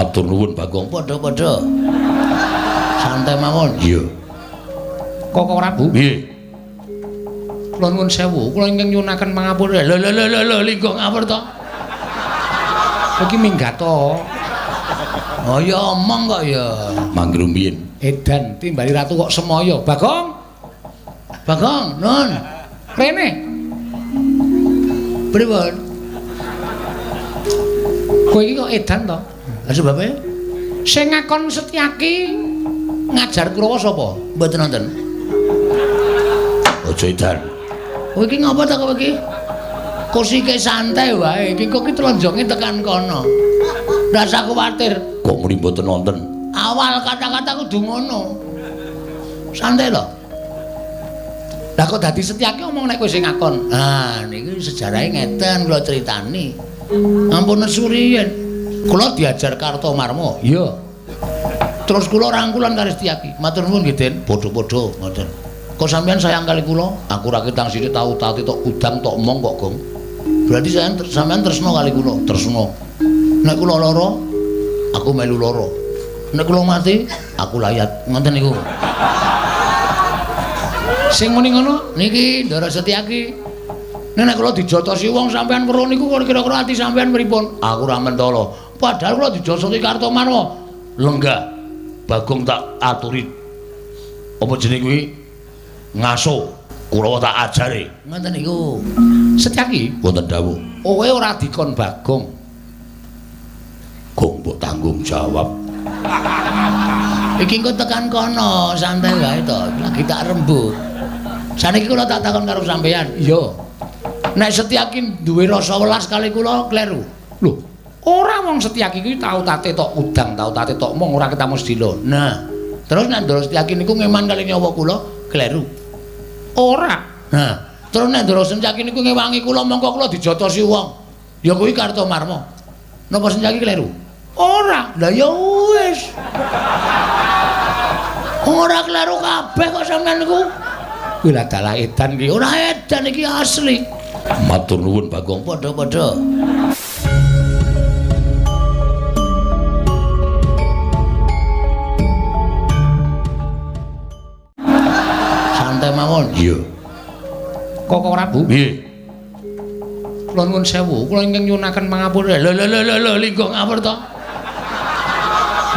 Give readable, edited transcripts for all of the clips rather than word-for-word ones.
Matur nuwun Bagong. Padha-padha. Santai mawon. Iya. Koko Prabu. Nggih. Kula nuwun sewu, kula ingkang nyuwunaken pangapura. Lho, linggo ngapur to. Iki minggat to. Oh ya omong kok ya. Mangga rumiyin. Edan timbali ratu kok semoyo. Bagong. Bagong, nun. Rene. Pripun? Kowe iki kok edan to? Lah sebabe sing ngakon Setyaki ngajar Kurawa sapa? Mboten nonton. Aja edan. Kowe iki ngapa ta kowe iki? Kusike santai wae. Iki kok ki tlonjonge tekan kono. Ndak usah kuwatir. Kok muni mboten nonton? Awal kata-kata kudu ngono. Santai lho. Lah kok dadi Setyaki omong nek kowe sing ngakon. Ah, niki sejarahe ngeten kula critani. Ampun nesuriyen. Kula diajar Kartomarma. Iya. Terus kula rangkulan karo Setyaki. Matur nuwun nggih, Den. Padha-padha ngoten. Kok sampean sayang kali kula? Aku ra ketang sithik tau tati tok udang tok omong kok, Gong. Berarti sampean tresno kali kula, tresno. Nek kula lara, aku melu lara. Nek kula mati, aku layat. Ngoten niku. Sing muni ngono niki Ndara Setyaki. Nek kula dijotosi wong sampean weruh niku kira-kira ati sampean pripun? Aku ra mentolo. Padahal kula dijotosi Kartomarma. Lenggah. Bagong tak aturi. Apa jeneng kuwi? Ngaso. Kurawa tak ajari. Ngoten niku. Setyaki Wonten dawuh. kowe ora dikon Bagong. Gong mbok tanggung jawab. Iki engko tekan kono, santai wae to. Lagi tak rembug. Saniki kula tak takon karo sampean. Iya. Nek Setyaki duwe rasa welas kali kula kleru. Lho, ora wong Setyaki kuwi tau tate tok udang, tau tate tok mong ora ketemu sedilo. Nah, terus nek Ndara Setyaki niku ngeman kali nyawa kula kleru. Ora. Nah, terus nek Ndara Setyaki niku ngewangi kula mongko kula dijotosi wong. Ya kuwi Kartomarma. Napa Setyaki kleru? Ora. Lah ya wis. Ora kleru kabeh kok sampean niku. Kuwi lah dalah edan iki. Ora edan iki asli. Matur nuwun Bagong. Padha-padha. Santai mawon. Iya. Koko Prabu. Nggih. Kula nuwun sewu, kula ingkang nyuwunaken pangapura. Lho, linggo ngapur to.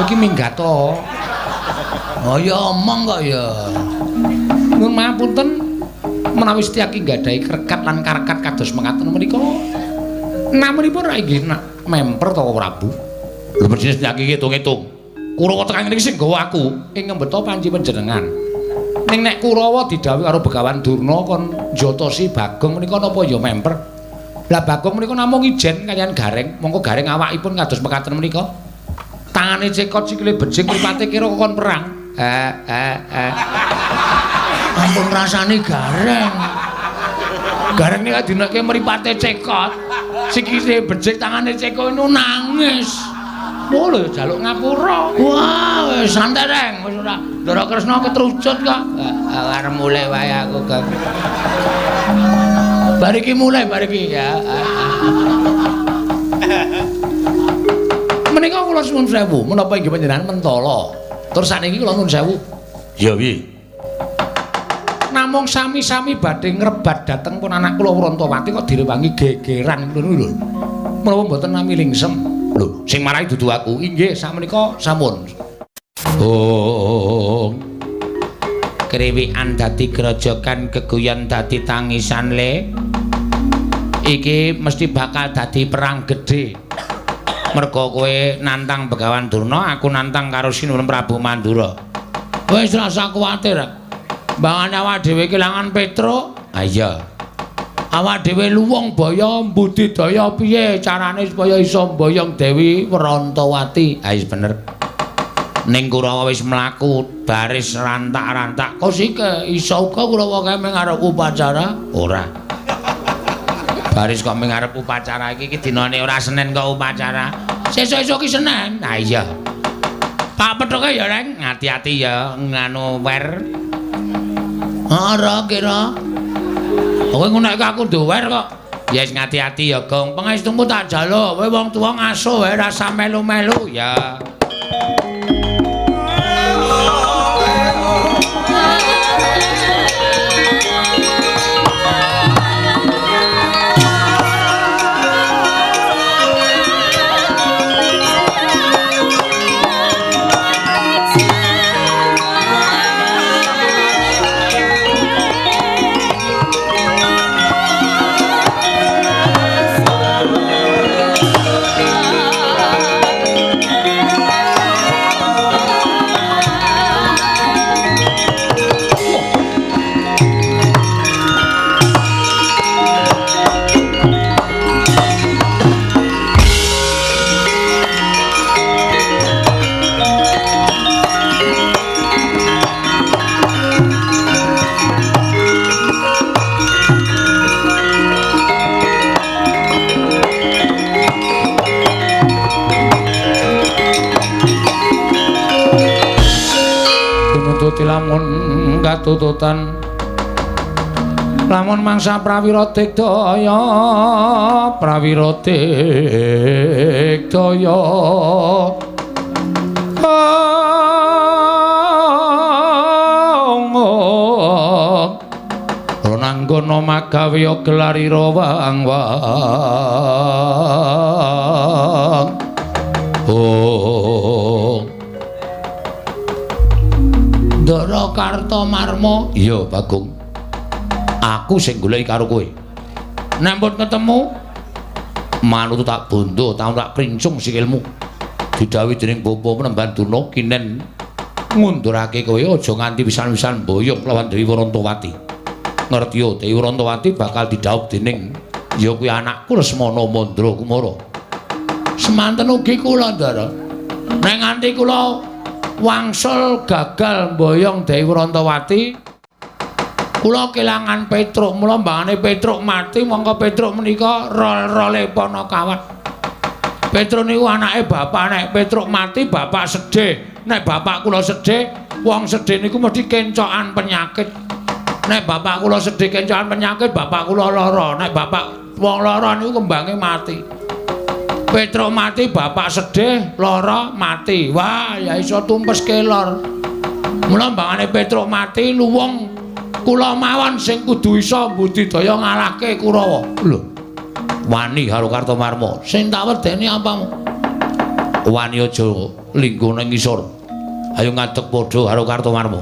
Iki minggat to. Oh ya omong kok ya. Nuwun mapunten menawi Setyaki nggadahi krekat lan karakat kados mekaten menika. Namunipun ra inggih memper to Prabu. Lho persis Setyaki ngitung-ngitung. Kurawa tekan niki sing gawa aku ing ngembeta panci panjenengan. Ning nek Kurawa didhawuhi karo Begawan Durna kon njotosi Bagong menika napa ya memper? Lah Bagong menika namung ijen kaliyan Gareng, mongko Gareng awakipun kados mekaten menika. Tangane cekot sikile bejing mripate kira kon perang. Ampun rasane Gareng. Gareng nek dinake mripate cekot, sikile bejing tangane cekot itu nangis. Oh lho jaluk ngapura. Wah, wis santai Reng, wis ora. Ndara Kresna ketrucut kok. Arep mulai wae aku, Gang. Bariki mulai bariki ya. Menika kula suwun sewu, menapa inggih panjenengan mentala. Terus sakniki kula nuwun sewu. Ya piye? Namung sami-sami badhe ngrebat dhateng pun anak kula Wrantawati kok direwangi gegeran ngono lho. Menapa mboten nami lingsem. Lho, sing marahi dudu aku. Inggih, sakmenika sampun. Oh. Kriwikan dadi grojogan, geguyon dadi tangisan le. Iki mesti bakal dadi perang gedhe. Merga kowe nantang Begawan Durna, aku nantang karo Sinuwun Prabu Mandura. Wis ora usah kuwatir. Mbangane awak dhewe kelangan Petruk. Ha iya. Awak dhewe luwung baya mbudidaya piye carane supaya iso mboyong Dewi Wrantawati. Ha wis bener. Ning Kurawa wis mlaku baris rantak-rantak. Kosike iso uga Kurawa kae ngarep upacara? Ora. Baris kok ngarep upacara iki dinane ora Senin kok upacara. Sesuk-esuk ki Senin. Nah iya. Pak Pethuke ya, Reng, hati-hati ya nganu wer. Ora kira. Kowe ngono aku duwer kok. Yes ngati-ati ya, Gong. Pangestumu tak jaluk. Kowe wong tuwa ngasuh wae rasa melu-melu ya. Lamun katututan lamun mangsa prawira digdaya Rananggana magawe gelarira wang-wang Ndara Kartomarma. Iya, Bagong. Aku sing goleki karo kowe. Nek pun ketemu, manut tak bondo, tak princung sikilmu. Didhawuhi dening Bapa Penemban Durna kinen ngundurake kowe aja nganti pisan-pisan mboyong lawan Dewi Wrantawati. Ngerti yo, Dewi Wrantawati bakal didhawuh dening ya kuwi anakku Lesmana Mandra Kumara. Semanten ugi kula, Ndara. Nek nganti kula wangsul gagal mboyong Dewi Wrantawati kula kelangan Petruk mula mbangane Petruk mati mongko Petruk menika rol-role Panakawat. Petruk niku anake bapak, nek Petruk mati bapak sedih, nek bapak kula sedih wong sedih niku mesti kencokan penyakit. Nek bapak kula sedih kencokan penyakit bapak kula lara, nek bapak wong lara niku kembange mati. Petruk mati, bapak sedih, lara, mati. Wah, ya iso tumpes kelor. Mula mbangane Petruk mati, luwung kula mawon sing kudu iso budidaya ngalahke Kurawa. Lho. Wani karo Kartomarma. Sing tak wedeni apamu? Wani aja linggo ning ngisor. Ayo ngadeg padha karo Kartomarma.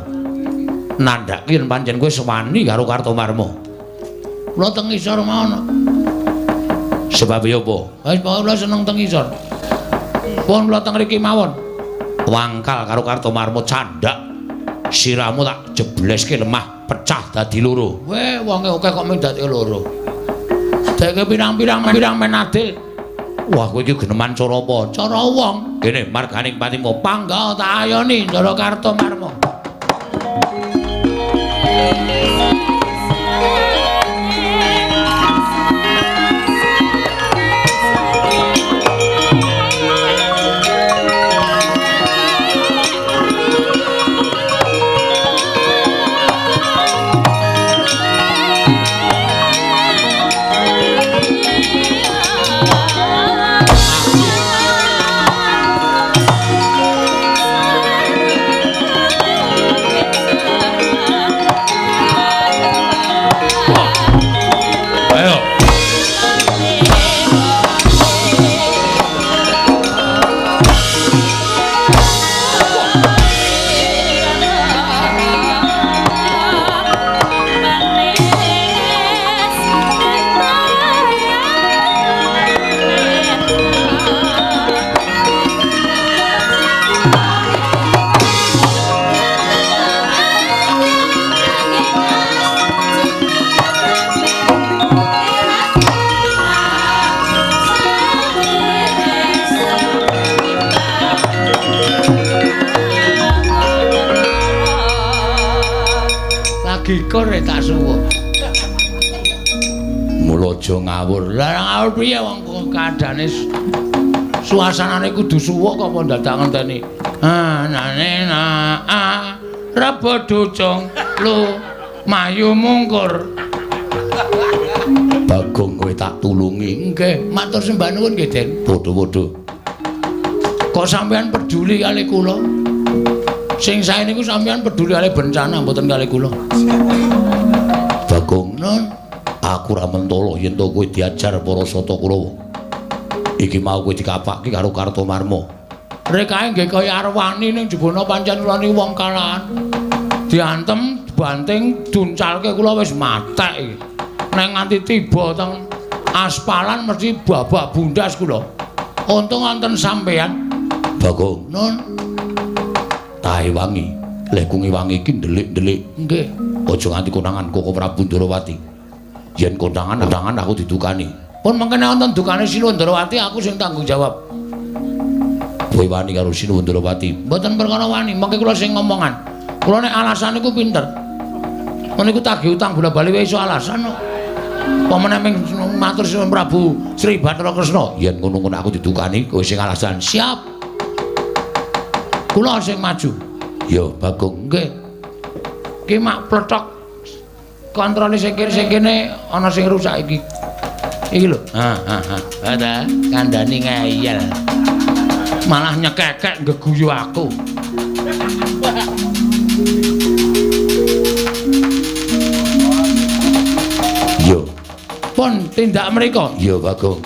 Nandhake yen pancen kowe sewani karo Kartomarma. Kula teng ngisor mawon. Sebab ya apa? Wis kula seneng teng isor. Pun kula teng mriki mawon. Wangkal karo Kartomarma candhak. Siramu tak jebleske lemah, pecah dadi loro. Weh, wonge akeh kok mung dadi loro. Deke pirang-pirang menadil. Wah, kowe iki geneman cara apa? Cara wong. Kene marganing patimu pangga tak ayoni Ndara Kartomarma. Gikur tak suwun. Mula aja ngawur. Lah ngawur piye wong kadane suasanane kudu suwuk kok dadak ngenteni. Nane rebo ducung lu mayu mungkur. Bagong kowe tak tulungi. Nggih, matur sembah nuwun nggih, Den. Padha-padha. Kok sampean peduli kali kula? Sing sae niku sampean peduli kali bencana mboten kali kula. Bagong, Nun, aku ra mentolo yen to kowe diajar para Sata Kurawa. Iki mau kowe dikapake karo Kartomarma. Rek kae nggih kaya arwani ning jebana pancen kula niku wong kalahan. Diantem, banting, duncalke kula wis matek iki. Nek nganti tiba teng aspalan mesti babak bundas kula. Untung wonten sampean. Bagong, Nun, tahe wangi. Lekungi wangi iki ndelik-ndelik. nggih. Aja nganti konangan Koko Prabu Ndarawati. Yen konangan aku didukani. Pun mengkene wonten dukane Sinuwun Ndarawati aku sing tanggung jawab. Kowe wani karo Sinuwun Ndarawati. Mboten perkara wani, mengke kula sing ngomongan. Kula nek alasan niku pinter. Meniku tagih utang bola-bali wae iso alasan kok. Pamane ming matur Sinuwun Prabu Sri Bathara Kresna. Yen ngono-ngono aku didukani, kowe sing alasan. Siap. Kula sing maju. Ya, Bagong. Nggih. Ki mak pletok kontrole sing kene ana sing rusak iki. Iki lho. Ada kandhani ngeyel. Malah nyekekek ngeguyu aku. Yo. Pun tindak mriku. Yo, Bagong.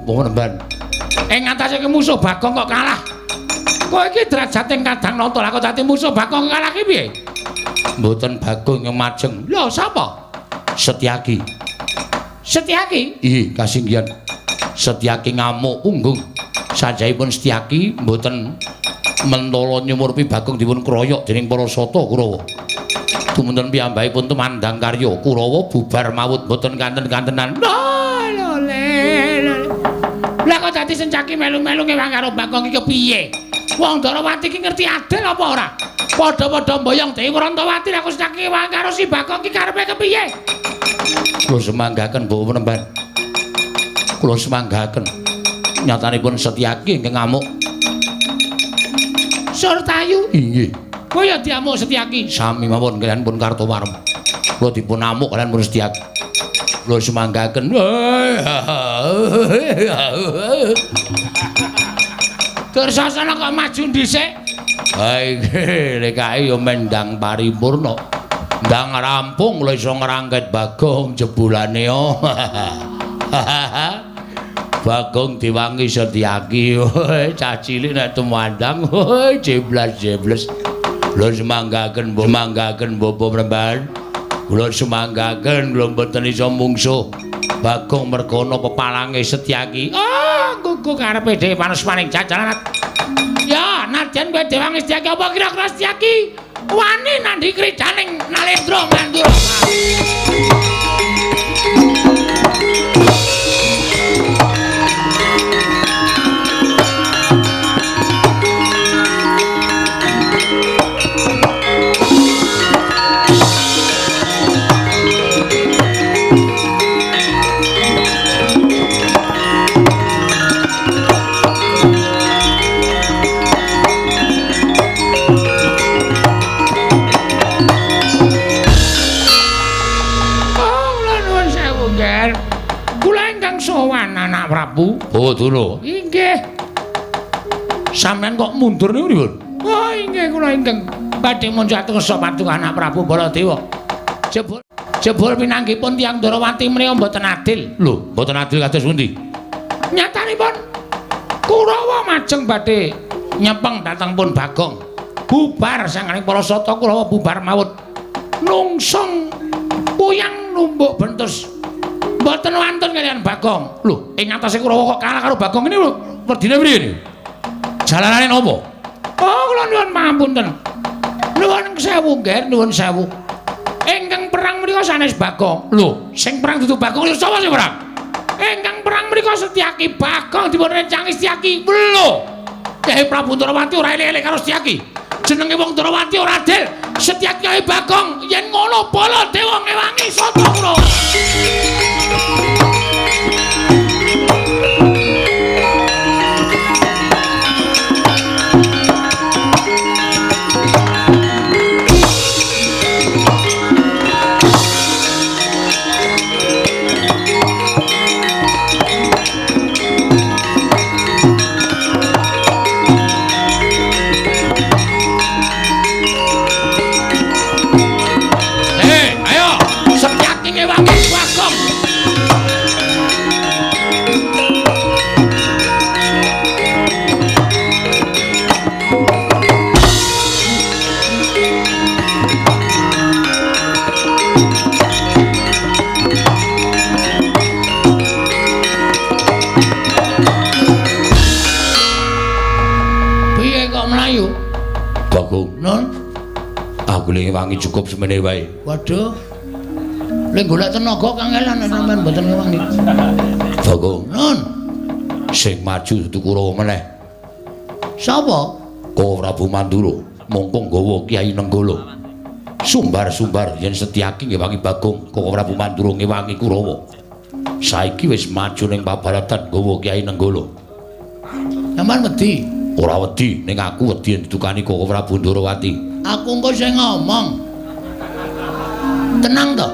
Penemban. Ing ngatasé musuh Bagong kok kalah. Kowe iki derajating kadang nata lah kok dadi musuh Bagong kalah ki piye? Mboten Bagong yang majeng. Lho sapa? Setyaki. Setyaki? Iya, kasinggihan. Setyaki ngamuk unggung. Sajaipun Setyaki mboten mentala nyumurpi Bagong dipun kroyok dening para sata Kurawa. Dumunten piyambakipun tumandang karya Kurawa bubar mawut mboten kanten-kantenan. Lah kok dadi Setyaki melu-melu ngewang karo Bagong iki kepiye? Wong Darawati iki ngerti adil apa ora? Padha-padha mboyong Dewi Wrantawati lah kok Setyaki ngewang karo si Bagong iki karepe kepiye? Kula semanggaken Bawa Penemban. Kula semanggaken. Nyatanipun Setyaki ingkang ngamuk. Surtayu? Inggih. Kaya diamuk Setyaki. Sami mawon kalian pun Kartowarma. Kula dipun amuk kalian pun Setyaki. Kula semanggaken. Dursasana kok maju dhisik. Ha iki lekae ya mendang paripurna. Ndang rampung kula iso ngrangket Bagong jebulane yo. Bagong diwangi Setyaki. Cah cilik nek tumandang jeblas-jebles. Kula semanggaken Bapak Penemban. Kula semanggaken kula mboten iso mungsuh Bagong merkono pepalange Setyaki. Oh, gugu karepe dhewe panusmaning jajalan. Ya, nadyan kowe dewangi Setyaki apa kira-kira Setyaki wani nandhi kridaning Nalendra Mandura. Anak Prabu. Oh, dulu. Inggih. Sampeyan kok mundur niku pripun? Oh, inggih kula ingkang badhe muncatus patung Anak Prabu Baladewa. Jebul pinanggipun tiyang Darawati menika mboten adil. Lho, mboten adil kados pundi? Nyatanipun Kurawa majeng badhe nyepeng dhateng pun Bagong. Bubar sanganing para sata Kurawa bubar mawut. Nungsung puyang numbuk bentus. Mboten wantun kalian Bagong. Lho, ing atase Kurawa kok kalah karo Bagong ini lho. Werdine priye niku? Jalanane napa? Oh, kula nuwun pangapunten. Nuwun sewu, nggih, nuwun sewu. Ingkang perang menika sanes Bagong. Lho, sing perang dudu Bagong lho sapa sing perang? Ingkang perang menika Setyaki. Bagong dipun rencangi Setyaki. Lho. Kyai Prabu Darawati ora elek-elek karo Setyaki. Jenenge wong Darawati ora adil. Setyaki Kyai Bagong yen ngono Baladewa ngewangi sata Kurawa. Ngewangi cukup semene wae. Waduh. Lek golek tenaga kangelan sampean mboten ngewangi. Bagong, nun. Sing maju dudu Kurawa meneh. Sapa? Ko Prabu Mandura, mongko nggawa Kyai Nenggala. Sumbar-sumbar yen Setyaki ngewangi Bagong, Ko Prabu Mandura ngewangi Kurawa. Saiki wis maju ning pabaratan nggawa Kyai Nenggala. Sampeyan wedi? Ora wedi, ning aku wedi didukani Ko Prabu Darawati. aku engko sing ngomong. Tenang to.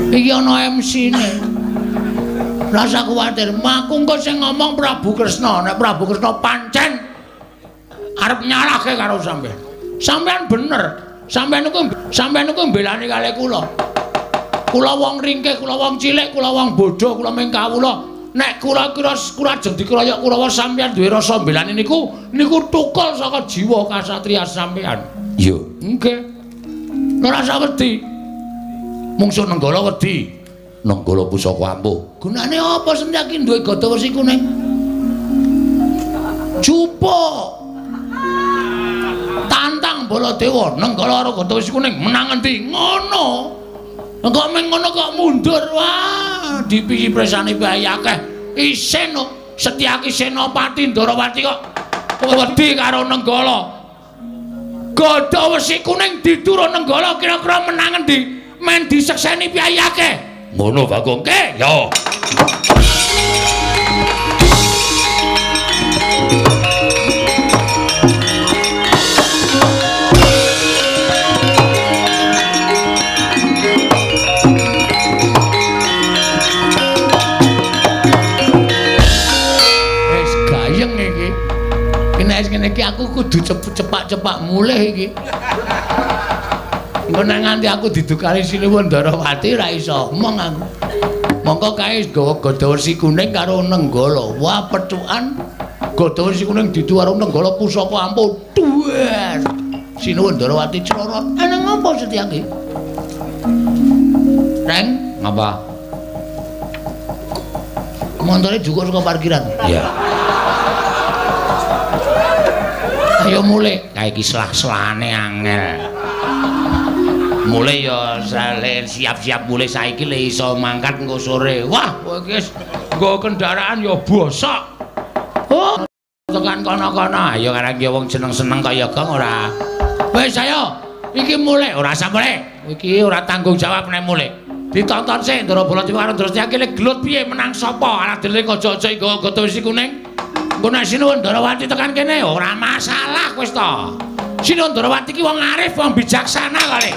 Iki ana MC-ne. Ora usah kuwatir, aku engko sing ngomong Prabu Kresna. Nek Prabu Kresna pancen arep nyalahke karo sampean. Sampean bener. Sampean niku mbelani kalih kula. Kula wong ringkih, kula wong cilik, kula wong bodho, kula mung kawula. Nek kula ajeng dikeroyok Kurawa sampean duwe rasa mbelani niku tukul saka jiwa kasatriyan sampean. Iya. Nggih. Ora usah wedi. Mungsuh Nenggala wedi. Nenggala pusaka ampuh. Gunane apa Setyaki duwe gada wesi kuning? Jupuk. Tantang Baladewa, Nenggala karo gada wesi kuning menang endi? Ngono. Engko meng ngono kok mundur. Wah, dipisi presane bayi akeh. Isin Setyaki Senopati Ndarawati kok wedi karo Nenggala. Gada wesi kuning diturun Nenggala kira-kira menang endi? Men disekseni piyayi akeh. Ngono Bagong ke? Ya. Wis gayeng iki. Nek ngene iki aku kudu cepak-cepak mulih iki. Engko nek nganti aku didukani Sinuwun Ndarawati ra iso omong aku. Mongko kae gawa gada wesi kuning karo Nenggala. Wah, pethukan gada wesi kuning ditu karo Nenggala pusaka ampuh. Duer. Sinuwun Ndarawati clorot. Ana ngopo Setyaki? Reng, Ngapa? montore juga saka parkiran. Iya. Ayo mulih. Kae iki selah-selane angel. Mulai ya siap-siap mulai saiki le iso mangkat engko sore. Wah, kowe iki wis nggo kendaraan ya bosok. Oh, tekan kono-kono. Ayo karang ki wong seneng-seneng kaya gong ora. Wis ayo, iki mulih, ora usah mulih. Iki ora tanggung jawab nek mulih. Ditonton sik Ndara Baladewa karo Ndara Setyaki le gelut piye menang sapa? Anak dhewe aja nggawa gada wesi kuning. Engko nek Sinuwun Ndarawati tekan kene ora masalah wis to. Sinuwun Ndarawati ki wong arif, wong bijaksana kali.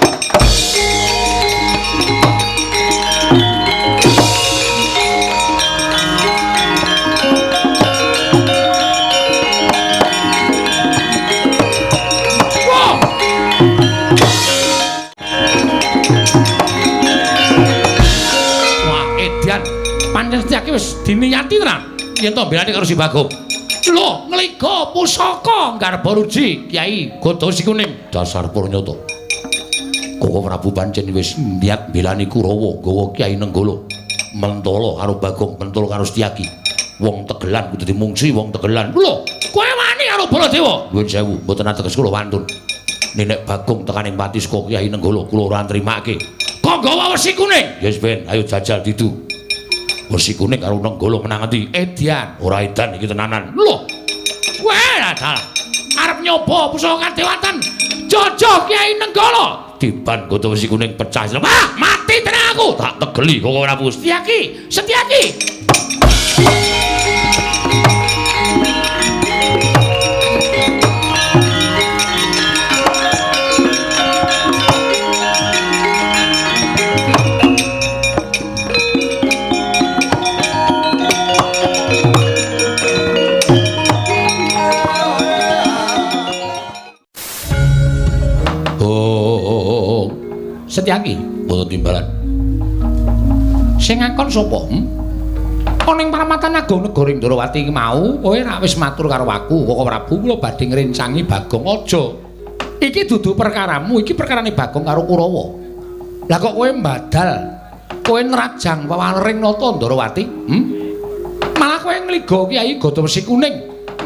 Pancen Setyaki wis diniyati tenan yen to mbelani karo si Bagong. Lho, ngliga pusaka Garba Ruji Kyai Gada Wesi Kuning. Dasar Purnyata. Koko Prabu pancen wis niat mbelani Kurawa gawa Kyai Nenggala. Mentala karo Bagong, mentala karo Setyaki. Wong Tegelan kudu dimungsi wong Tegelan. Lho, kowe wani karo Baladewa? Nuwun sewu, mboten ateges kula wantun. Nenek Bagong tekaning pati saka Kyai Nenggala kula ora nrimake. Kok gawa wesi kuning? Yes Ben, ayo jajal ditu. Wesi kuning karo Nenggala menang endi? Edian. Ora edan iki tenanan. Lho. Kowe adal. Arep nyoba pusaka kadewatan Jaja Kyai Nenggala. Diban gada wesi kuning pecah. Wah, mati tenan aku. Tak tegeli kok ora pus. Setyaki, Setyaki. Setyaki, Boten timbalan. sing ngakon sapa? Ana ing Paramatan Agung Negara Ndarawati iki mau, kowe rak wis matur karo aku, Koko Prabu kula badhe ngrencangi Bagong aja. Iki dudu perkaramu, iki perkarane Bagong karo Kurawa. Lah kok kowe mbadal, kowe nrajang pawareng nata Ndarawati? Malah kowe ngliga Kyai Gada Wesi Kuning.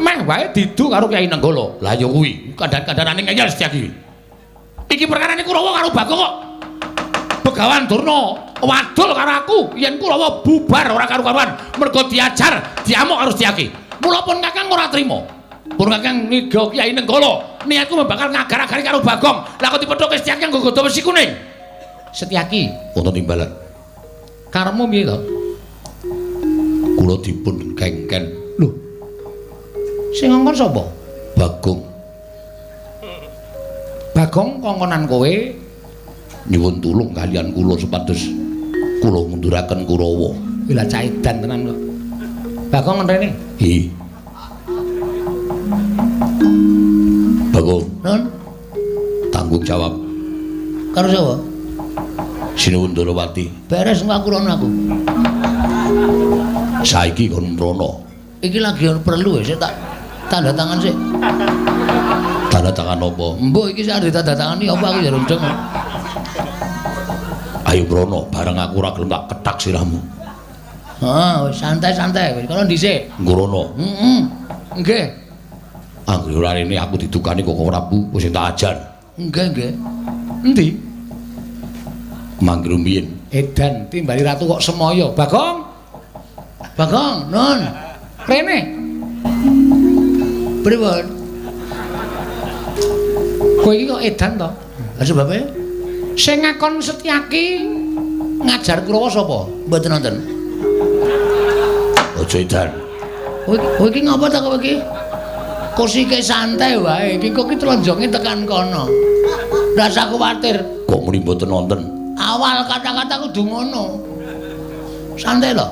Meh wae didu karo Kyai Nenggala. Lah ya kuwi, Kandan-kandanane ngeyel Setyaki. Iki perkarane Kurawa karo Bagong kok. Begawan Durna wadul karo aku yen Kurawa bubar ora karu-karuan mergo diajar diamuk karo Setyaki. Mula pun Kakang ora trima. Pun Kakang niga Kyai Nenggala niatku bakal ngagar-agari karo Bagong. Lah kok dipethuke Setyaki nggo Gada Wesi Kuning. Setyaki, wonten timbalan. karepmu piye to? Kula dipun kengken. Lho. Sing ngongkon sapa? Bagong. Bagong kongkonan kowe nyuwun tulung kalian kula supados kula ngunduraken Kurawa. Lha cah edan tenan kok. Bagong ngenteni. Hi. Bagong. Nun. Tanggung jawab. Karo sapa? Sinuwun Darawati. Beres aku rono aku. Saiki kon mrono. Iki lagi perlu sik tak tanda tangan sik. Tanda tangan apa? Mbok iki sak tanda tangani apa aku ya rendeng. Ayo mrono, bareng aku ora gelem tak ketak sirahmu. Wis santai-santai wis kono dhisik. Ngrono. Heeh. Nggih. Anggere ora rene aku didukani Koko Prabu wis tak ajar. Nggih. Endi? Mangger mbiyen. Edan timbali ratu kok semoyo. Bagong. Bagong, Nun. Rene. Pripun? Kowe iki kok edan to? Lah sebabe? Sing ngakon Setyaki ngajar Kurawa sapa? Mboten nonton. Aja edan. Kowe iki ngapa ta kowe iki? Kosike santai wae. Iki kok ki tlonjonge tekan kono. Ndak usah kuwatir. Kok muni mboten nonton? Awal kata-kata kudu ngono. Santai lho.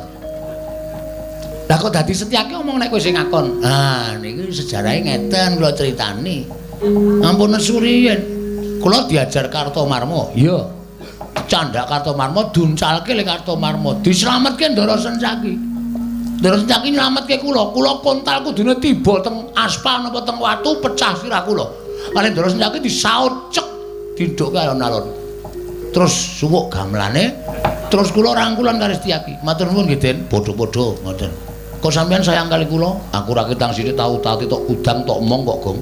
Lah kok dadi Setyaki omong nek kowe sing ngakon. Ah, niki sejarahe ngeten kula critani. Ampun suriyen. Kula diajar Kartomarma. Iya. Candak Kartomarma duncalke le Kartomarma. Dislametke Ndara Sencaki. Ndara Sencaki nylametke kula. Kula kontal kudune tiba teng aspal napa teng watu pecah sirah kula. Kali Ndara Sencaki disaut cek didhukke alon-alon. Terus suwuk gamelane, terus kula rangkulan karo Setyaki. Matur nuwun nggih, Den. Padha-padha ngoten. Kok sampean sayang kali kula? Aku ra ketang sithik tau tati tok udang tok omong kok, Gong.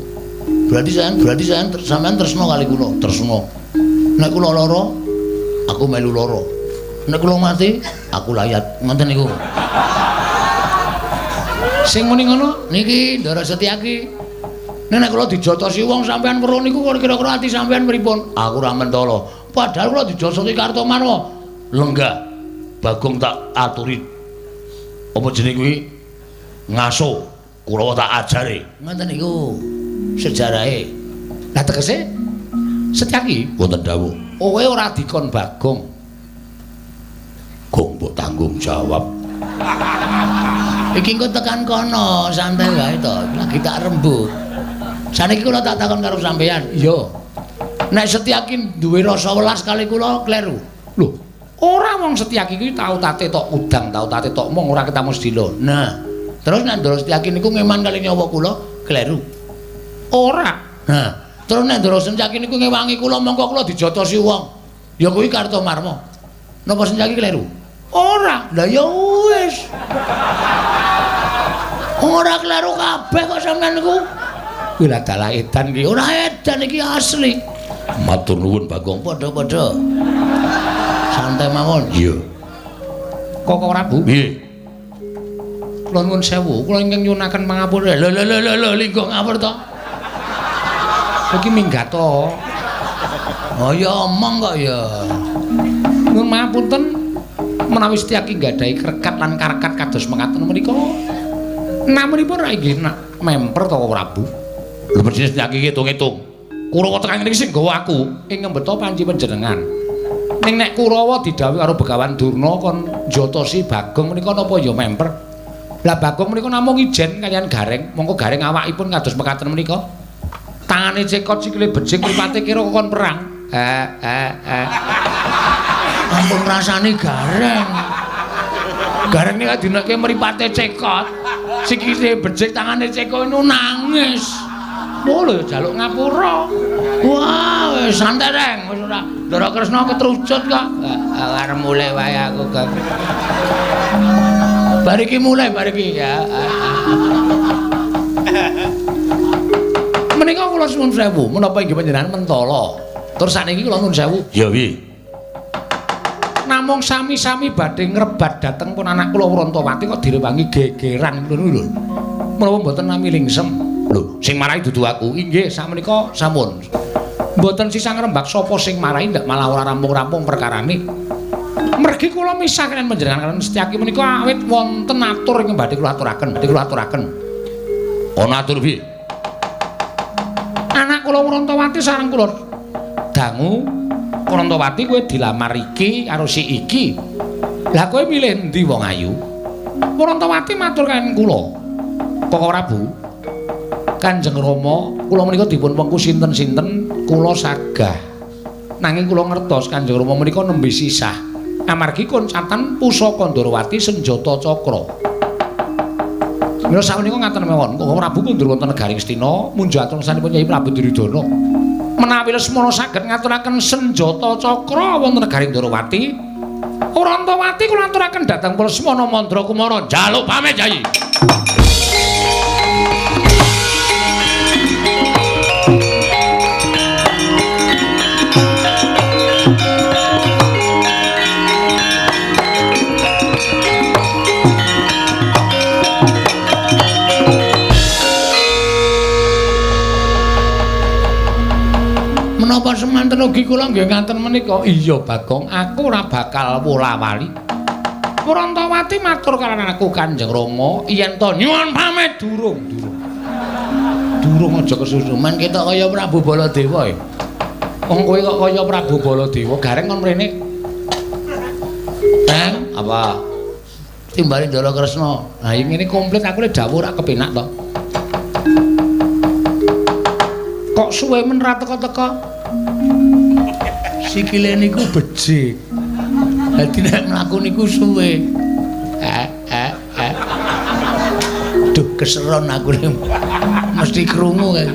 Berarti sampean tresno kali kula, tresno. Nek kula lara, aku melu lara. Nek kula mati, aku layat. Ngoten niku. Sing muni ngono niki Ndara Setyaki. Nek kula dijotosi wong sampean weruh niku kira-kira ati sampean pripun? Aku ra mentala. Padahal kula dijotosi Kartomarma. Lenggah. Bagong tak aturi. Apa jeneng kuwi? Ngaso. Kurawa tak ajari. Ngoten niku. Sejarahe. Lah tegese Setyaki Wonten dawuh. kowe ora dikon Bagong. Gong mbok tanggung jawab. Iki engko tekan kono, santai wae to. Lagi tak rembug. Saniki kula tak takon karo sampean. Iya. Nek Setyaki duwe rasa welas kali kula kleru. Lho, ora wong Setyaki kuwi tau tate tok udang, tau tate tok mong ora ketemu sedina. Nah, terus nek Ndara Setyaki niku ngeman kali nyawa kula kleru. Ora. Nah, terus nek Ndara Setyaki niku ngewangi kula mongko kula dijotosi wong. Ya kuwi Kartomarma. Napa Setyaki kleru? Ora. Lah ya wis. Ora kleru kabeh kok sampean niku. Kuwi lah dalah edan iki. Ora edan iki asli. Matur nuwun Bagong. Padha-padha. Santai mawon. Iya. Koko Prabu. Piye? Kula nuwun sewu, kula ingkang nyunaken pangapura. Lho, linggo ngapur to. Iki minggat to. Oh ya omong kok ya. Nuwun mapunten menawi Setyaki nggadahi krekat lan karkat kados mekaten menika. Namunipun ra inggih memper to Prabu. Lho persis Setyaki ngitung-ngitung. Kurawa tekan ngene iki sing gawa aku. Ing ngembeta panci panjenengan. Ning nek Kurawa didhawuhi karo Begawan Durna kon njotosi Bagong menika napa ya memper? Lah Bagong menika namung ijen kaliyan Gareng, mongko Gareng awakipun kados mekaten menika. Tangane cekot sikile bejing mripate kira kon perang. Ampun rasane Gareng. Gareng nek dineke mripate cekot, sikile bejing tangane cekot itu nangis. Oh lho jaluk ngapura. Wah, wis santai reng, wis ora. Ndara Kresna ketrucut kok. Arep mulai wae aku, Kang. Bar iki mulai ya. Menika kula suwun sewu, menapa inggih panjenengan mentala. Tur sakniki kula nuwun sewu. Ya piye? Namung sami-sami badhe ngrebat dhateng pun anak kula Wrantawati kok direwangi gegeran ngono lho. Menapa mboten nami lingsem? Lho, sing marahi dudu aku. Inggih, sakmenika sampun. Mboten sisah ngrembak sapa sing marahi ndak malah ora rampung-rampung perkarane. Mergi kula misah kalian panjenengan kalian Setyaki menika awit wonten atur ing badhe kula aturaken. Ana atur piye? Anak kula Wrantawati sareng kula dangu Rantawati kowe dilamar iki karo si iki. Lah kowe milih endi wong ayu? Rantawati matur kan kula. Koko Prabu. Kanjeng Rama, kula menika dipun wengku sinten-sinten kula sagah. Nanging kula ngertos Kanjeng Rama menika nembe sisah. Amargi koncatan pusaka Ndarawati senjata cakra. Mila sapunika ngaten mawon, Koko Prabu kundur wonten negaring Astina, munjuk atur sanipun Nyai Prabu Duryudana. Menawi Lesmana saged ngaturaken senjata cakra wonten negaring Ndarawati, Rantawati kula aturaken dhateng Lesmana Mandrakumara njaluk pamit Nyai. Menapa semanten ugi kula nggih ngaten menika? Iya Bagong, aku ora bakal wola-wali. Rantawati matur kaliyan aku Kanjeng Rama, yen to nyuwun pamit durung. Durung aja kesusu, men ketok kaya Prabu Baladewa. Wong kowe kok kaya Prabu Baladewa, gareng kon mrene. Apa? Timbali Ndara Kresna. Nah, ngene komplit aku le dawuh ora kepenak to. Kok suwe men ra teka-teka? Sikile niku becik. Dadi nek mlaku niku suwe. Duh keseron aku mesti krungu kan.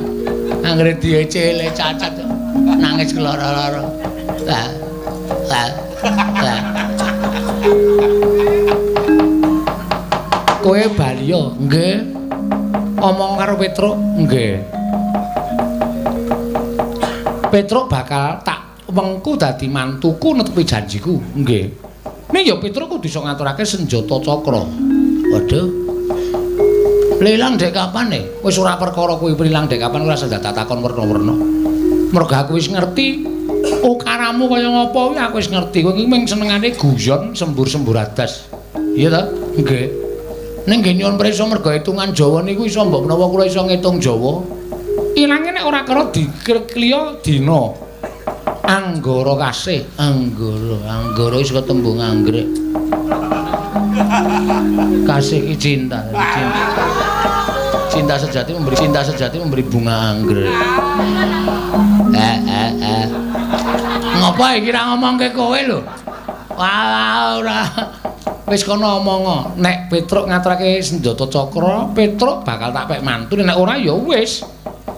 Anggere diecele cacat nangis keloro-loro. Kowe bali yo? Nggih. Omong karo Petruk? Nggih. Petruk bakal tak wengku dadi mantuku netepi janjiku. Nggih. Ning ya Petruk kudu iso ngaturake senjata cakra. Waduh. Lelang dek kapan wis ora perkara kuwi prilang dek kapan ora usah takon werna-werna. Mergo aku wis ngerti ukaramu kaya ngapa kuwi aku wis ngerti. Kowe iki mung senengane guyon sembur-sembur adas. Iya ta? Nggih. Ning nggih nyuwun prisa mergo hitungan Jawa niku iso mbok menawa kula iso ngitung Jawa. Ilange nek ora karo dikliya dina. Anggara kasih, anggara wis ketembung anggrek. Kasih iki cinta. Cinta sejati memberi bunga anggrek. Ngopo iki ra ngomongke kowe lho? Wah, ora. Wis kono omong. Nek Petruk ngaturake senjata cakra, Petruk bakal tak pek mantu. Nek ora ya wis.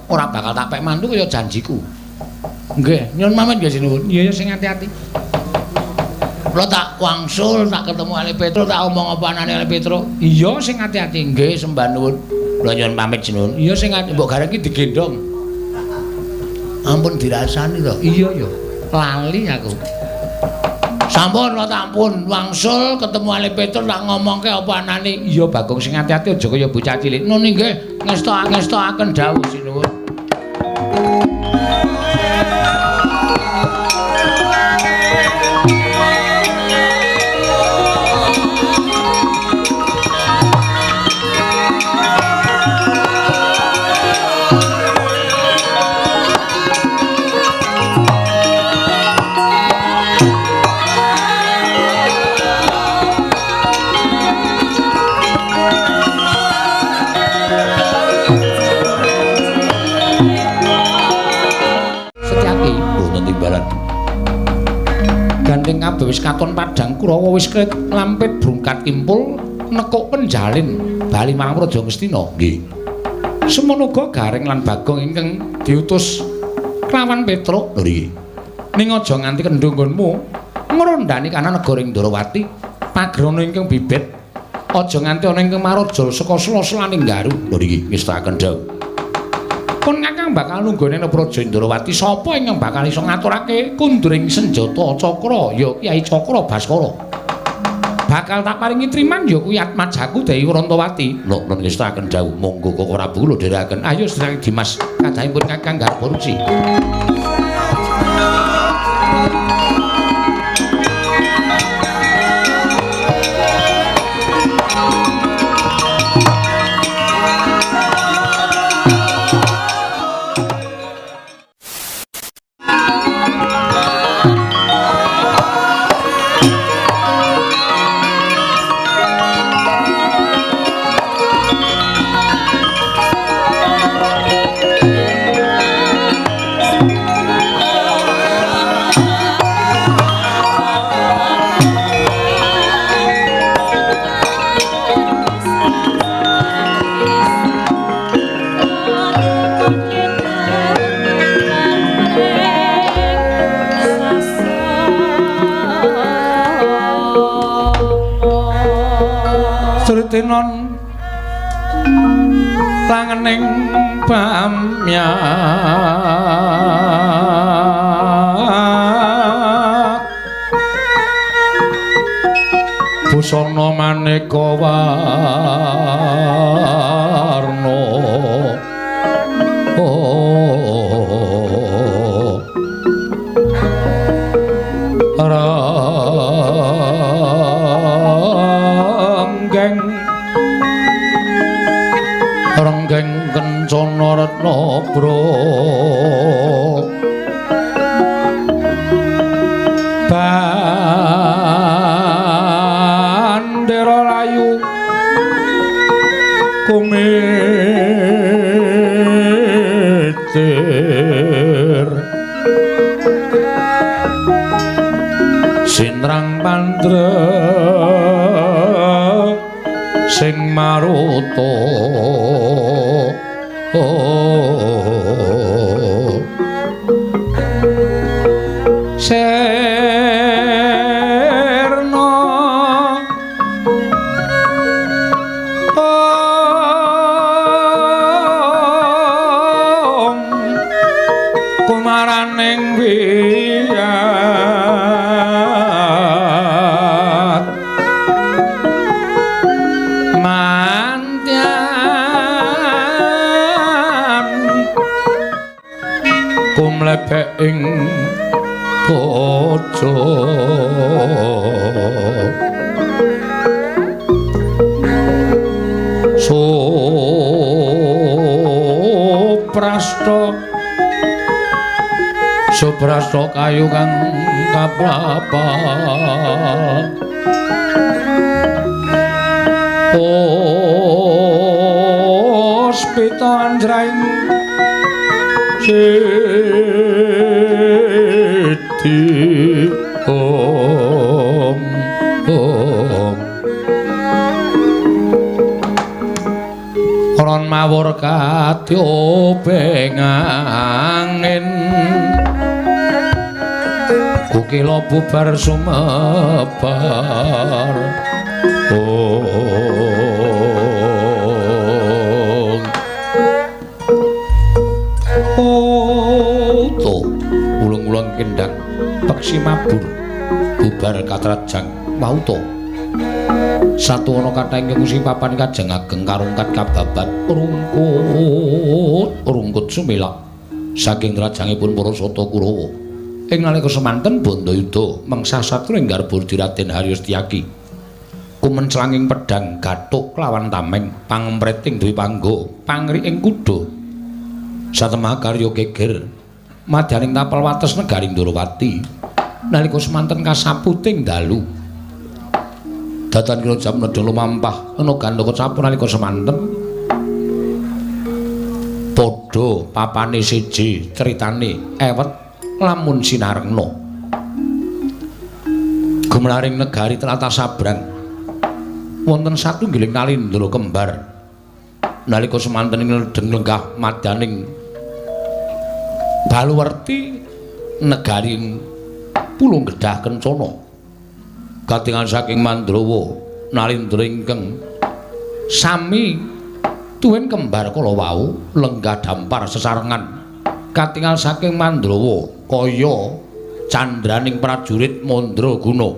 Ora bakal tak pek mantu kaya janjiku. Nggih, nyuwun pamit nggih sinuwun. Iya sing ati-ati. Kula tak wangsul, tak ketemu Ali Petruk, tak omong apa anane Ali Petruk. Iya sing ati-ati. Nggih, sembah nuwun. Kula nyuwun pamit sinuwun. Iya sing ati, mbok gareng iki digendong. Ampun dirasani to. Iya ya. Lali aku. Sampun kula tak ampun wangsul ketemu Ali Petruk tak ngomongke apa anane. Iya Bagong sing ati-ati aja kaya bocah cilik. Nun nggih, ngestokaken dawuh sinuwun. Gandeng kabeh wis katon padhang Kurawa wis lampit brungkat kimpul nekuk penjalin bali marang Praja Ngastina. Nggih. Semono uga Gareng lan Bagong ingkang diutus kelawan Petruk. Lho nggih. Ning aja nganti kendho nggonmu ngrondani kana negara Ndarawati pagrana ingkang bibit. Aja nganti ana ingkang marajal saka sela-selaning Garu. Lho nggih ngestakaken dawuh. Kon Kakang bakal nunggone nang Praja Ndarawati sapa ingkang bakal iso ngaturake kunduring senjata cakra ya Kyai Cakra Baskara. Bakal tak paringi triman ya kuwi Atmajaku Dewi Rantawati. Lho nun ngestakaken dawuh monggo Koko Prabu kula dherekaken. Ayo sedherek Dimas kadhahipun Kakang Garparuci. Sritinon langening bamya busana maneka warna renggeng kencana retnabra bandera layu kumitir sinrang pandra sing maruta serna kumaraning wiyat mantian kumlebek ing bojo Suprasta kayu kang kaprapat puspita anjraing siti om ron mawur katyobeng angin kukila bubar sumebar ulung-ulung kendang peksi mabur bubar katrajang mauto satu ana kathah ingkang sing papan kajeng ageng karungkat kababat rungkut sumilak saking rajangipun para sata Kurawa ing nalika semanten Bandayuda mengsah satru ing garba Raden Haryostyaki kumenclanging pedhang gathuk lawan tameng pangempreting duwe pangga pangri ing kuda satemah karya geger madyaning tapel wates negaring Ndarawati nalika semanten kasaputing dalu datan kira jam nedha lumampah ana gandaka capur nalika semanten padha papane siji critane ewet lamun sinarengna gumlaring negari tlatah sabrang wonten satunggiling nalindra kembar nalika semanten ing ledeng lenggah madyaning Baluwerti negari Pulung Gedhah Kencana katingal saking Mandrawa nalindra ingkang sami tuwin kembar kala wau lenggah dampar sesarengan katingal saking Mandrawa kaya candraning prajurit Mandraguna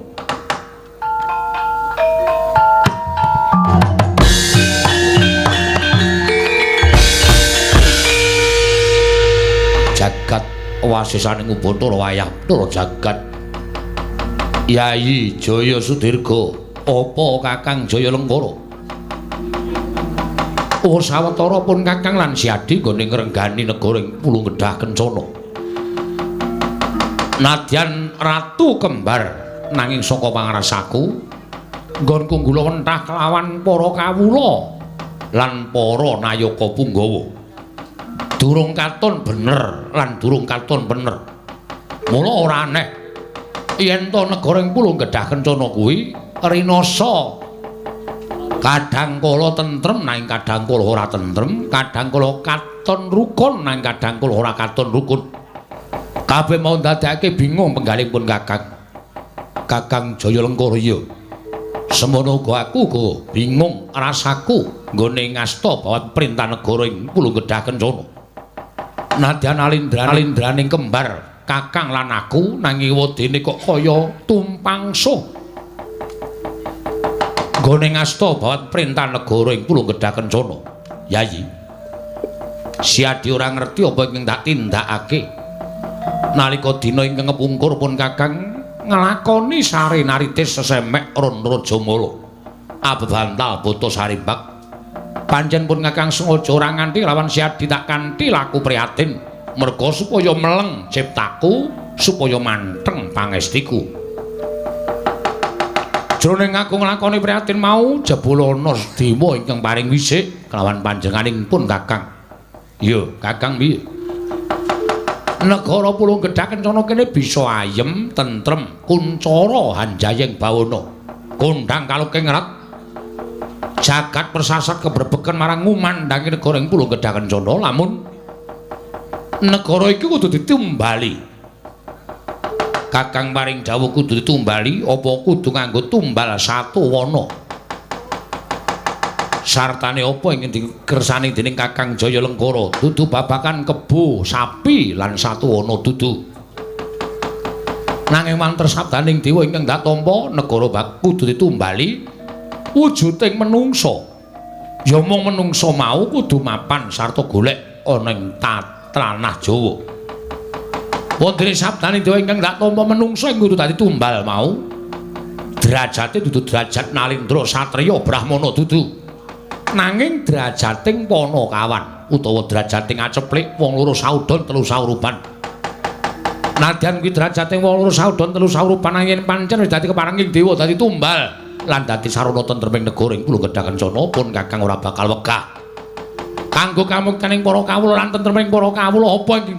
jagat wasisaning Ubatara wayah Tara jagat Yayi Jaya Sudirga apa Kakang Jaya Lengkara sawetara pun Kakang lan Siadi nggone ngrenggani negara ing Pulung Gedhah Kencana nadyan ratu kembar nanging saka pangrasaku nggonku nggula wentah kelawan para kawula lan para nayaka Punggawa durung katon bener lan durung katon bener mula ora aneh yen to negara ing Pulung Gedhah Kencana kuwi rinasa Kadang kala tentrem nanging kadang kala ora tentrem, kadang kala katon rukun nanging kadang kala ora katon rukun. Kabeh mau ndadekake bingung penggalipun Kakang. Kakang Jayalengkara iya. Semono uga aku bingung rasaku nggone ngasta bawat perintah negara ing Pulau Gedhah Kencana. Nadyan alindraning kembar Kakang lan aku nanging wedine kok kaya tumpang suh. Gone ngasta bawat perintah negara ing Pulau Gedhah Kencana. Yayi. Si Adi ora ngerti apa ingkang tak tindakake. Nalika dina ingkang ngepungkur pun Kakang nglakoni sare naritis sesemek ron Rajamala. Abebantal boto sarimbak. Pancen pun Kakang sengaja ora nganti lawan si Adi tak kanthi laku prihatin merga supaya meleng ciptaku, supaya manteng pangestiku. Jroning aku nglakoni prihatin mau jebul ana Dewa ingkang paring wisik kelawan panjenenganipun Kakang. Iya, Kakang piye? Negara Pulau Gedhah Kencana kene bisa ayem, tentrem, kuncara hanjayeng bawana. Kondhang kaluking erat. Jagat persasat kebrebeken marang ngumandangi negara ing Pulau Gedhah Kencana lamun negara iki kudu ditumbali. Kakang paring dawuh kudu ditumbali apa kudu nganggo tumbal satu wana. Sartane apa ing dikersani dening Kakang Jayalengkara dudu babakan kebo sapi lan satu wana dudu. Nanging manter sabdaning dewa ingkang dak tampa negara kudu ditumbali wujuding menungsa. Ya mung menungsa mau kudu mapan sarta golek ana ing tanah Jawa. Wonten sabdaning dewa ingkang dak tampa menungsa kudu dadi tumbal mau. Derajate dudu derajat Nalindra satriya Brahmana dudu. Nanging derajating Panakawan utawa derajating aceplik wong loro saudon telu saurupan. Nadyan kuwi derajating wong loro saudon telu saurupan nanging pancen wis dadi keparenging dewa dadi tumbal lan dadi sarana tentreming negara ing Pulau Gedhah Kencana pun Kakang ora bakal wegah. Kanggo kamuktaning para kawula lan tentreming para kawula apa iki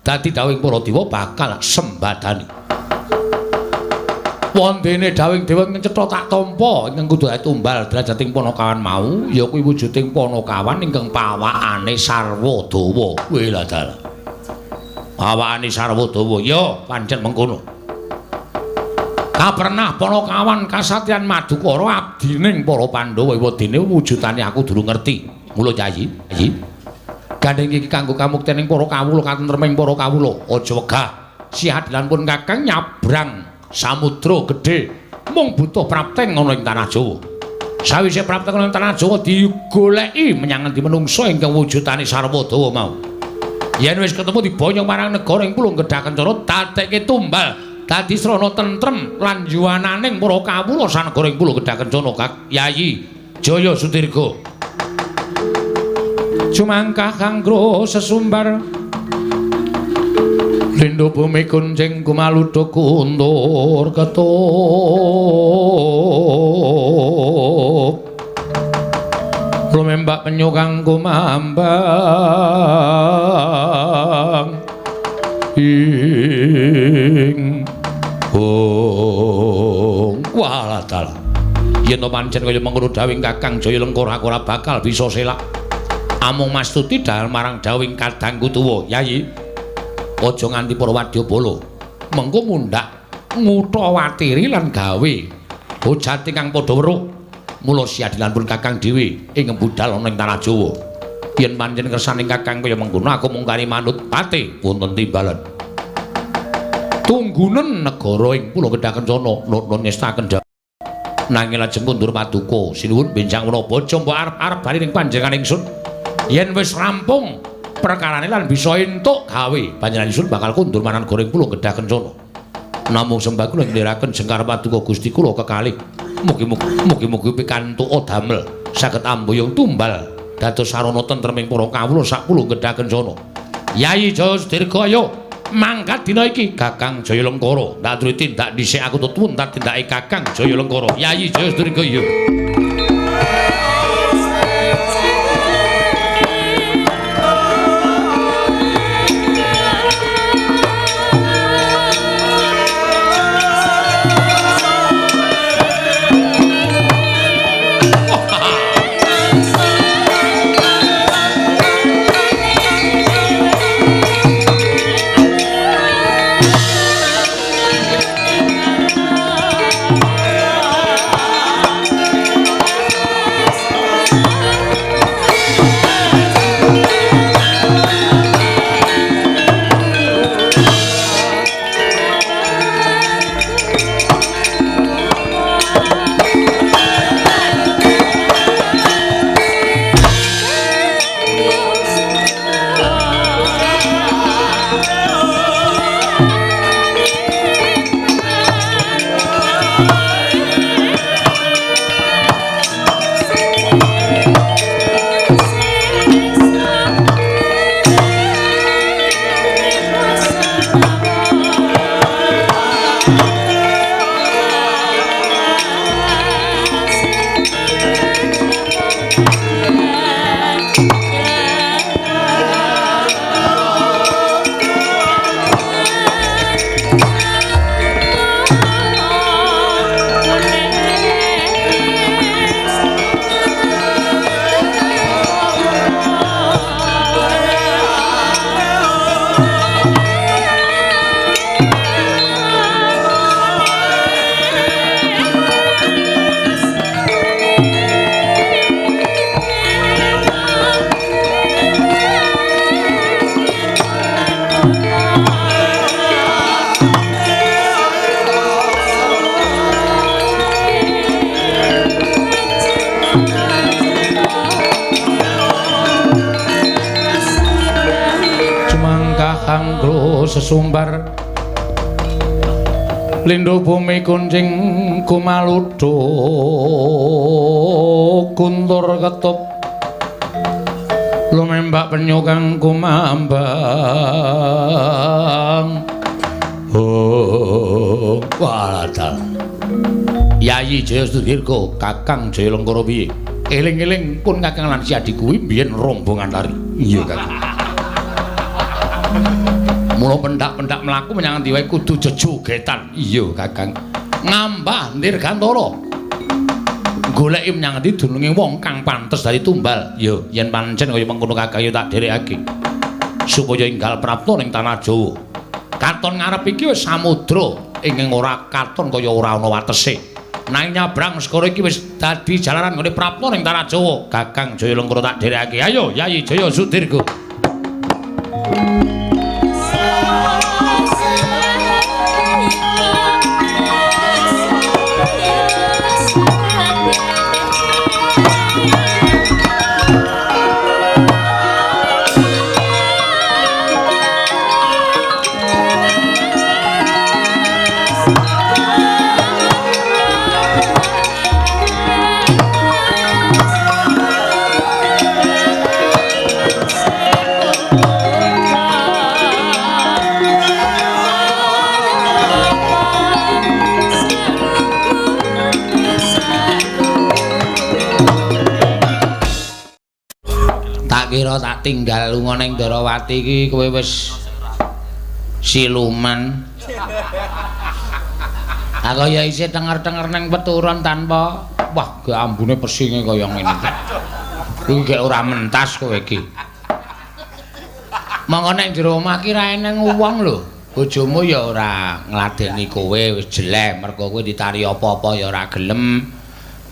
dadi dawuhing para dewa bakal sembadani. Wondene dawuhing dewa ing cetha tak tampa ingkang kudu tumbal derajating Panakawan mau ya kuwi wujuding Panakawan ingkang pawakane sarwa dawa. Kuwi lha dalah. Pawakane sarwa dawa ya pancen mengkono. Kapernah Panakawan kasatyan Madukara abdining para Pandhawa wedine wujudane aku durung ngerti. Mula Yayi, gandeng iki kanggo kamuktening para kawula katentreming para kawula. Aja wegah. Si Adilan pun Kakang nyabrang samudra gedhe mung butuh prapteng ana ing tanah Jawa. Sawise prapteng ana ing tanah Jawa digoleki menyang ngendi menungsa ingkang wujudane sarwa dawa mau. Yen wis ketemu dibonyong marang negara ing Pulau Gedhah Kencana dadekke tumbal dadi srana tentrem lan yuwananing para kawula sanegara ing Pulau Gedhah Kencana. Yayi Jaya Sudirga. Cumangkah kanggo sesumbar Lindhu bumi kuncing kumaludha kuntur ketup lumembak penyu kang kumambang ing walah dalah yen to pancen kaya mengkono dawuhing Kakang Jayalengkara aku ora bakal bisa selak amung mastuti dalem marang dawuhing kadangku tuwa. Yayi aja nganti para wadyabala mengko mundhak ngutawatiri lan gawe hojati kang padha weruh. Mula si Adilan pun Kakang dhewe ing budal ana ing tanah Jawa. Yen pancen kersaning Kakang kaya mengkono aku mung kari manut pate wonten timbalan. Tunggunen negara ing Pulau Gedhah Kencana nuntun ngestaken nanging lajeng kundur paduka sinuwun benjang menawa baja mbok arep-arep bali ning panjenengan ingsun. Yen wis rampung perkarane lan bisa entuk gawe panjenengan ingsun bakal kundur marang goreng Pulau Gedhah Kencana. Namung sembah kula ngliraken jengkar paduka Gusti kula kekalih. Mugi-mugi pikantuk damel saged ambuyung tumbal dados sarana tentreming para kawula sak Pulau Gedhah Kencana. Yayi Jaya Sudirga ayo mangkat dina iki Kakang Jayalengkara. Tak duwe tindak dhisik aku tuwun tak tindake Kakang Jayalengkara. Yayi Jaya Sudirga ya. Anglo sesumbar lindhu bumi kuncing kumaludha kuntur ketup lumembak penyu kang kumambang oh waladal Yayi Jaya Sudirga Kakang Jaya Lengkara piye eling-eling pun Kakang lan si adik kuwi biyen rombongan lari iya Kakang mula pendak-pendak mlaku menyang ndi wae kudu jejogetan. Iya, Kakang. Ngambah Dirgantara. Goleki menyang ndi dununge wong kang pantes dadi tumbal. Ya, yen pancen kaya mengkono Kakang ya tak dherekake. Supaya enggal prapta ning tanah Jawa. Katon ngarep iki wis samudra, ing ora katon kaya ora ana watese. Nang nyabrang segara iki wis dadi jalaran nggone prapta ning tanah Jawa. Kakang Jaya Lengkara tak dherekake. Ayo, Yayi Jaya Sudirga. Kira tak tinggal lunga ning Darawati iki kowe wis siluman. Aku ya isih tenger-tenger ning peturon tanpa wah ge ambune pesinge kaya ngene. Iki gek ora mentas kowe iki. Monggo ning jero omah ki ra eneng wong lho. Bojomu ya ora ngladeni kowe wis jelek mergo kowe ditari apa-apa ya ora gelem.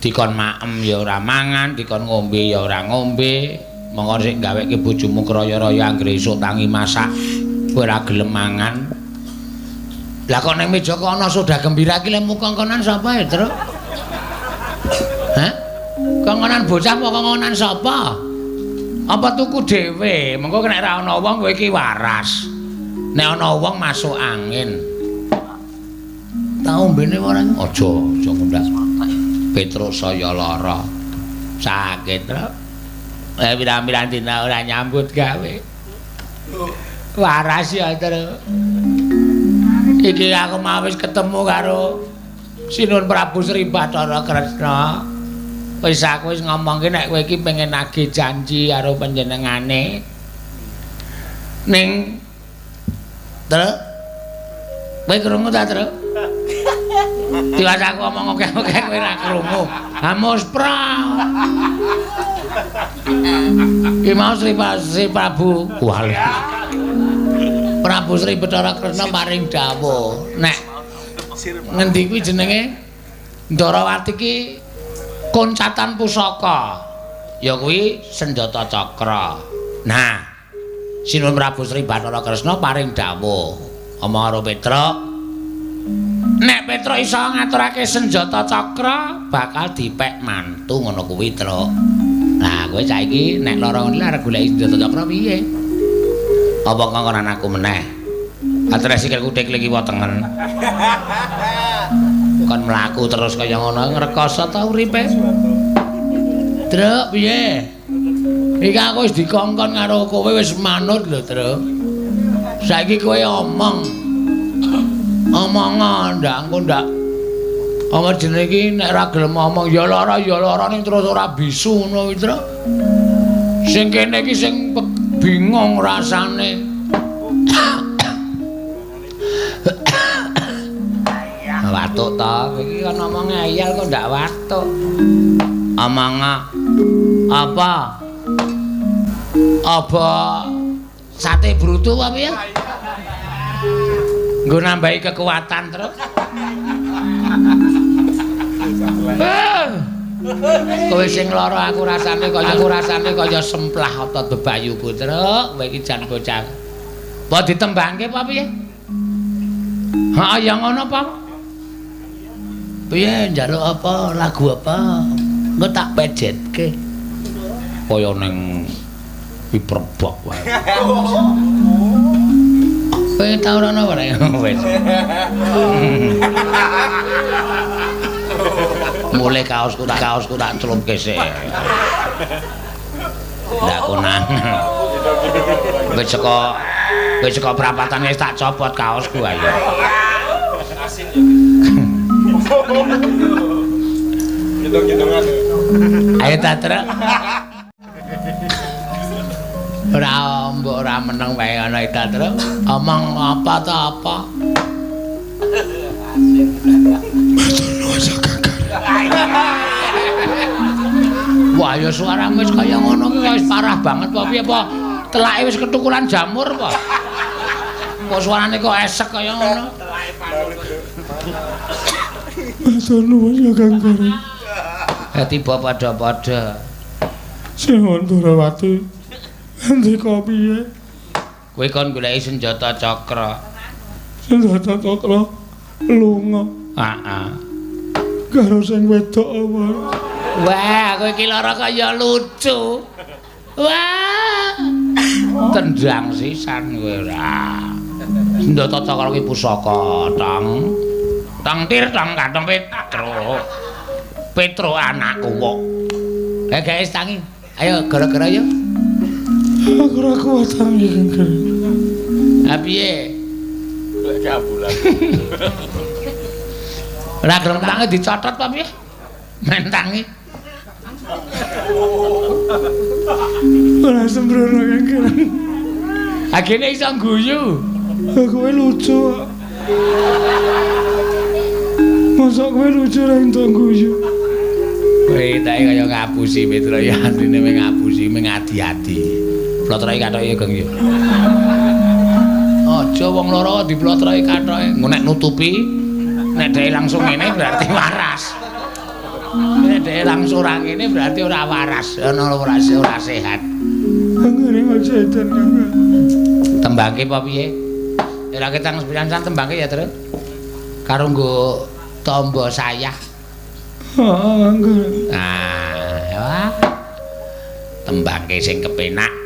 Dikon maem ya ora mangan, dikon ngombe ya ora ngombe. Monggo sik gaweke bojomu kraya-raya anggere esuk tangi masak kowe ora gelem mangan. Lah kok ning meja kok ana soda gembira iki lemu kongkonan sapa ya, Tru? Hah? Kongkonan bocah apa kongkonan sapa? Apa tuku dhewe? Mengko nek ora ana wong kowe iki waras. Nek ana wong masuk angin. Tak ombene ora aja ngundang. Petrus saya lara. Sakit, Tru. Pirang-pirang dina ora nyambut gawe. Waras ya, Tru. Iki aku mau wis ketemu karo Sinun Prabu Sri Bathara Kresna. Wis aku wis ngomongke nek kowe iki pengen nagih janji karo panjenengane. Ning Tru. Kowe krungu ta, Tru? Tiwas aku ngomong oke-oke kowe ora krungu. Hamus pra. Ki mau Sri Prabu Kuali. Prabu Sri Bathara Kresna paring dawuh nek ngendi kuwi jenenge Darawati ki koncatan pusaka. Ya kuwi senjata cakra. Nah, Sinun Prabu Sri Bathara Kresna paring dawuh omong karo Petruk. Nek Petruk iso ngaturake senjata cakra bakal dipek mantu ngono kuwi, Truk. Nah, kowe saiki nek lara ngene arep goleki senjata cakra piye? Apa kongkonan aku meneh? Atre sikilku thik iki wetengen. Kon mlaku terus kaya ngono ngrekoso ta uripe? Truk piye? Iki aku wis dikongkon karo kowe wis manut lho, Truk. Saiki kowe omong. Omongan ndak engko ndak. Omong jenenge iki nek ora gelem omong ya lara ning terus ora bisu ngono kuwi, Truk. Sing kene iki sing bingung rasane. Watuk ta, iki kan omong ngeyel kok ndak watuk. Omong apa? Apa sate brutu apa ya? Nggo nambahi kekuatan terus. Kowe sing lara aku rasane kaya semplah apa bebayuku, Truk. Kowe iki jan bocah Apa ditembangke apa piye? Ha ya ngono apa? Piye njaluk apa? Lagu apa? Engko tak pejetke. Kaya ning Piperbak wae. Kowe tau ora ono wae wis. Mulai kaosku tak celupke sik. Ndak konang. Wis saka prapatan wis tak copot kaosku ayo. Ayo tak truk. Mbok ora meneng wae ana ta truk. Omong apa ta apa? Wah, ya suaramu wis kaya ngono ki wis parah banget apa piye apa? Telake wis ketukulan jamur apa? Kok suarane kok esek kaya ngono? Matur nuwun ya Kang Gareng. Tiba padha-padha. Sing Ndrawati ndika piye? Kowe kon goleki senjata cakra. Senjata cakra lunga Heeh. karo sing wedok apa? Wah, kowe iki lara kaya lucu. Wah. Tendang sisan kowe ora. Senjata cakra ki pusaka, Tang. Tang tir tang kantong Petro anakku kok. Guys tangi. Ayo gara-gara yo. Aku ora kuat tangi Kang Gareng. Ha piye? Lek kabulan. Ora gelem tangi dicotot apa piye? Men tangi. Ora sembrono Kang Gareng. Agene iso guyu. Kowe lucu. Masa kowe lucu ra entuk guyu. Kowe tak kaya ngapusi Petro ya artine mung ngapusi mung adi-adi. Plotroke kathoke Geng ya. Aja wong loro diplotroke kathoke. Engko nek nutupi nek dhek langsung ngene berarti waras. Nek dhek langsung ora ngene berarti ora waras, ora sehat. Kang Gareng aja edan Kang Gareng. Tembangke apa piye? Ora ketang sepisan tembangke ya, Tru. Karo nggo tamba sayah. Kang Gareng. Nah, tembangke sing kepenak.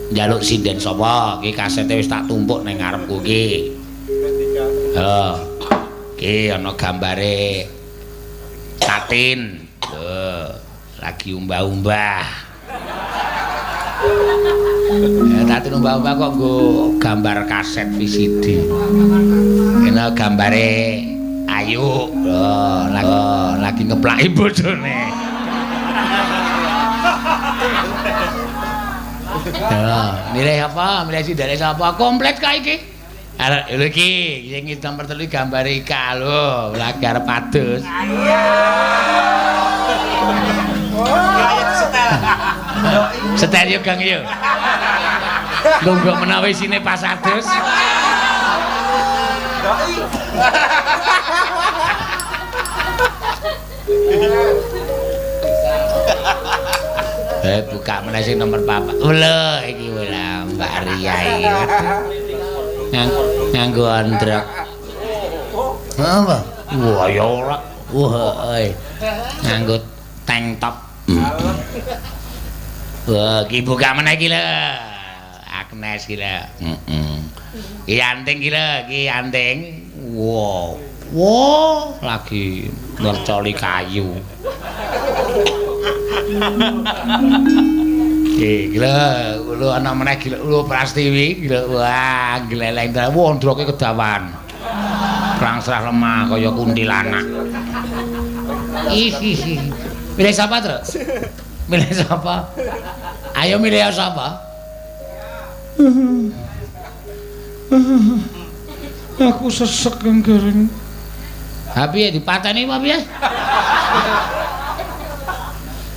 Njaluk sinden sapa? Iki kasete wis tak tumpuk ning ngarepku iki. Heeh. Iki ana gambare Tatin. Lagi umbah-umbah. Tatin umbah-umbah kok nggo gambar kaset VCD. Kena gambare Ayu. Lagi ngeplaki bojone. Milih apa? Milih sindane sapa? Komplit kae iki. Arek lho iki sing nomor 3 gambar Ika lho, lagi arep adus. Setel yo Kang yo. Lungguh menawa isine pas adus. Buka meneh sing nomor 4. Lho iki wala Mbak Ria iki. Nganggo andrak. Apa? Wah ya ora. Wah, nganggo tank top. Wah, iki buka meneh iki lho. Agnes iki lho. Iki anting iki lho, iki anting. Wow. Wow, lagi ngercoli kayu. Gila, lu ana meneh gila, lu Prastiwi gila. Wah, gleleng ta. Wondroke kedawan. Perang serah lemah kaya kuntilanak. Ih. Milih sapa, Tru? Milih sapa? Ayo milih sapa? Aku sesek Kang Gareng. Ha piye dipateni apa piye?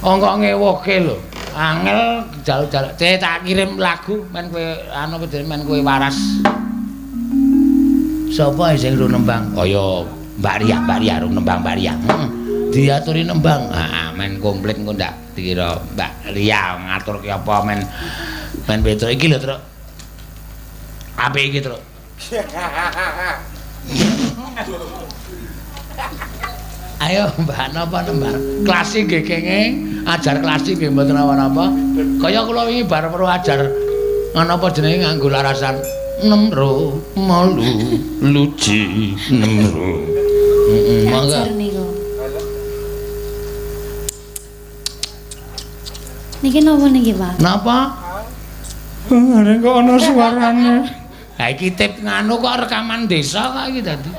Kok ngewoke lho. Angel jaluk-jaluk. Tak kirim lagu men kowe anu men kowe waras. Sapa sing lu nembang? Kaya Mbak Ria lu nembang Mbak Ria. Diaturi nembang. Heeh, men komplit engko ndak dikira Mbak Ria ngaturke apa men Petro iki lho, Tru. Apik iki, Truk. Ayo Mbak napa nembar. Klasik nggih kenging, ajar klasik nggih mboten napa-napa. Kaya kula wingi bar perlu ajar napa jenenge nganggo larasan nemro malu luci nemro. Mangga. Ajar niku. Niki napa niki, Pak? Napa? Arek kok ana suarane. Ha iki tip nganu kok rekaman desa kok iki dadi.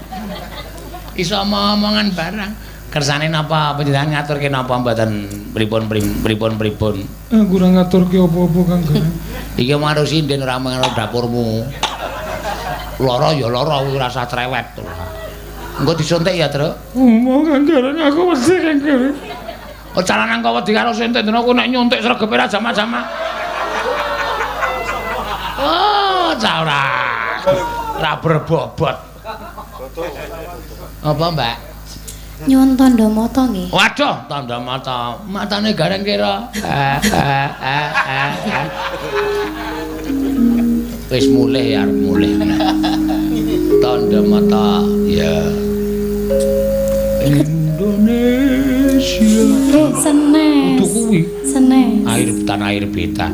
Iso omongan barang. Kersane napa panjenengan ngaturke napa mboten pripun? Kurang ngaturke apa-apa Kang Gareng. Iki maru sinden ora mengono dapurmu. Lara ya lara kuwi rasa trewet. Engko disuntik ya, Truk. Mau Kang Gareng aku wedi Kang Gareng. Oh calanan kok wedi karo suntik dina aku nek nyuntik sregepe ra jama-jama. Oh, ora. Ra berbobot. Apa, Mbak? Nyuwun tandha mata nggih. Waduh, tandha mata. Matane Gareng kira. Wis mulih ya, mulih. Tandha mata ya. Indonesia. Senes. Itu kuwi. Senes. Tanah air beta.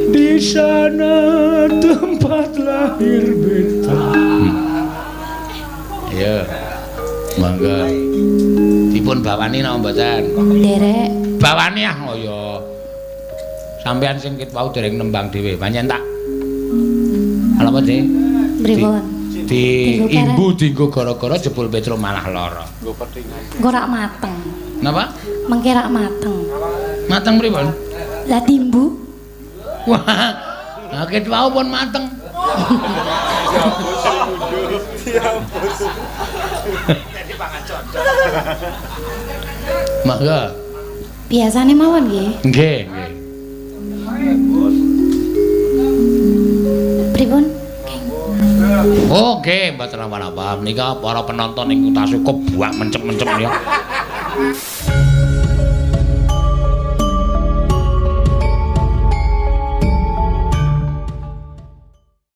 Di sana tempat lahir beta. Ya. Mangga. Dipun bawani napa mboten? Derek. Bawani ah oh ya. Sampean sing kit wau dereng nembang dhewe. Panjen tak. Ala apa, Dik? Pripun? Di Dienggo imbu dienggo gara-gara jebul Petro malah lara. Engko rak mateng. Napa? Mengke rak mateng. Mateng pripun? Lah timbu. Wah. Nah, kit wau pun mateng. Mangga. Biasane mawon nggih. Nggih, nggih. Pripun? Oke, mboten napa-napa. Menika para penonton ing tasih kebuak mencem-mencem ya.